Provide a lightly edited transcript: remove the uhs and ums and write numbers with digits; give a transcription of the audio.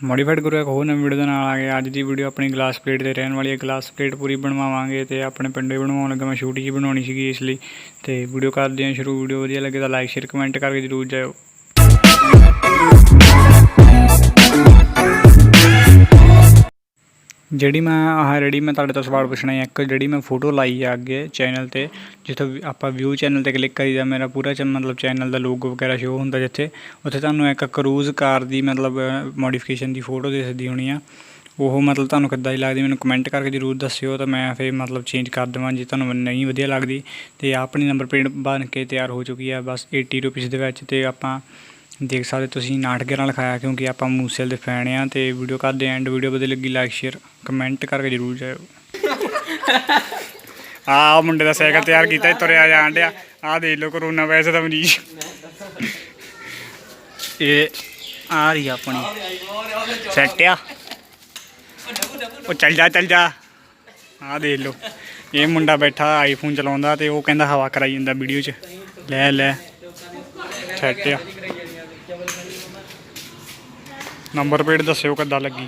Modified ਗੁਰੂ ਇੱਕ ਹੋਰ ਨਵੀਂ ਵੀਡੀਓ ਦੇ ਨਾਲ ਆ ਗਏ। ਅੱਜ ਦੀ ਵੀਡੀਓ ਆਪਣੀ ਗਲਾਸ ਪਲੇਟ 'ਤੇ ਰਹਿਣ ਵਾਲੀ ਹੈ। ਗਲਾਸ ਪਲੇਟ ਪੂਰੀ ਬਣਵਾਵਾਂਗੇ ਅਤੇ ਆਪਣੇ ਪਿੰਡੋਂ ਹੀ ਬਣਵਾਉਣ ਲੱਗਾ। ਮੈਂ ਛੋਟੀ ਜਿਹੀ ਬਣਾਉਣੀ ਸੀਗੀ ਇਸ ਲਈ। ਅਤੇ ਵੀਡੀਓ ਕਰਦੇ ਹਾਂ ਸ਼ੁਰੂ। ਵੀਡੀਓ ਵਧੀਆ ਲੱਗੇ ਤਾਂ ਲਾਈਕ ਸ਼ੇਅਰ ਕਮੈਂਟ ਕਰਕੇ ਜ਼ਰੂਰ ਜਾਇਓ। ਜਿਹੜੀ ਮੈਂ ਰੈਡੀ ਮੈਂ ਤੁਹਾਡੇ ਤੋਂ ਸਵਾਲ ਪੁੱਛਣਾ ਇੱਕ ਜਿਹੜੀ ਮੈਂ ਫੋਟੋ ਲਾਈ ਆ ਅੱਗੇ ਚੈਨਲ 'ਤੇ, ਜਿੱਥੋਂ ਆਪਾਂ ਵਿਊ ਚੈਨਲ 'ਤੇ ਕਲਿੱਕ ਕਰੀਦਾ ਮੇਰਾ ਪੂਰਾ ਮਤਲਬ ਚੈਨਲ ਦਾ ਲੋਗੋ ਵਗੈਰਾ ਸ਼ੋ ਹੁੰਦਾ, ਜਿੱਥੇ ਉੱਥੇ ਤੁਹਾਨੂੰ ਇੱਕ ਕਰੂਜ਼ ਕਾਰ ਦੀ ਮਤਲਬ ਮੋਡੀਫਿਕੇਸ਼ਨ ਦੀ ਫੋਟੋ ਦਿਖਦੀ ਹੋਣੀ ਆ। ਉਹ ਮਤਲਬ ਤੁਹਾਨੂੰ ਕਿੱਦਾਂ ਦੀ ਲੱਗਦੀ ਮੈਨੂੰ ਕਮੈਂਟ ਕਰਕੇ ਜ਼ਰੂਰ ਦੱਸਿਓ, ਤਾਂ ਮੈਂ ਫਿਰ ਮਤਲਬ ਚੇਂਜ ਕਰ ਦੇਵਾਂ ਜੇ ਤੁਹਾਨੂੰ ਨਹੀਂ ਵਧੀਆ ਲੱਗਦੀ। ਅਤੇ ਆਪਣੀ ਨੰਬਰ ਪਲੇਟ ਬਣ ਕੇ ਤਿਆਰ ਹੋ ਚੁੱਕੀ ਆ ਬਸ 80 ਰੁਪੀਸ ਦੇ ਵਿੱਚ। ਅਤੇ ਆਪਾਂ ਦੇਖ ਸਕਦੇ ਤੁਸੀਂ 69 ਲਿਖਾਇਆ ਕਿਉਂਕਿ ਆਪਾਂ ਮੂਸੇਵਾਲੇ ਦੇ ਫੈਨ ਹਾਂ। ਅਤੇ ਵੀਡੀਓ ਕਰਦੇ ਐਂਡ ਵੀਡੀਓ ਵਧੀਆ ਲੱਗੀ ਲਾਈਕ ਸ਼ੇਅਰ ਕਮੈਂਟ ਕਰਕੇ ਜ਼ਰੂਰ ਜਾਇਓ। ਆਹ ਮੁੰਡੇ ਦਾ ਸਾਈਕਲ ਤਿਆਰ ਕੀਤਾ ਤੁਰਿਆ ਜਾਣ ਡਿਆ। ਆਹ ਦੇਖ ਲਓ ਕਰੋਨਾ ਵੈਸੇ ਤਾਂ ਮਰੀਜ਼ ਇਹ ਆ ਰਹੀ ਆਪਣੀ ਸੈੱਟ ਆ। ਉਹ ਚੱਲ ਜਾ ਆਹ ਦੇਖ ਲਓ ਇਹ ਮੁੰਡਾ ਬੈਠਾ ਆਈਫੋਨ ਚਲਾਉਂਦਾ ਅਤੇ ਉਹ ਕਹਿੰਦਾ ਹਵਾ ਕਰਾਈ ਜਾਂਦਾ ਵੀਡੀਓ 'ਚ। ਲੈ ਸੈੱਟ ਆ। ਨੰਬਰ ਪਲੇਟ ਦੱਸਿਓ ਕਿੱਦਾਂ ਲੱਗੀ।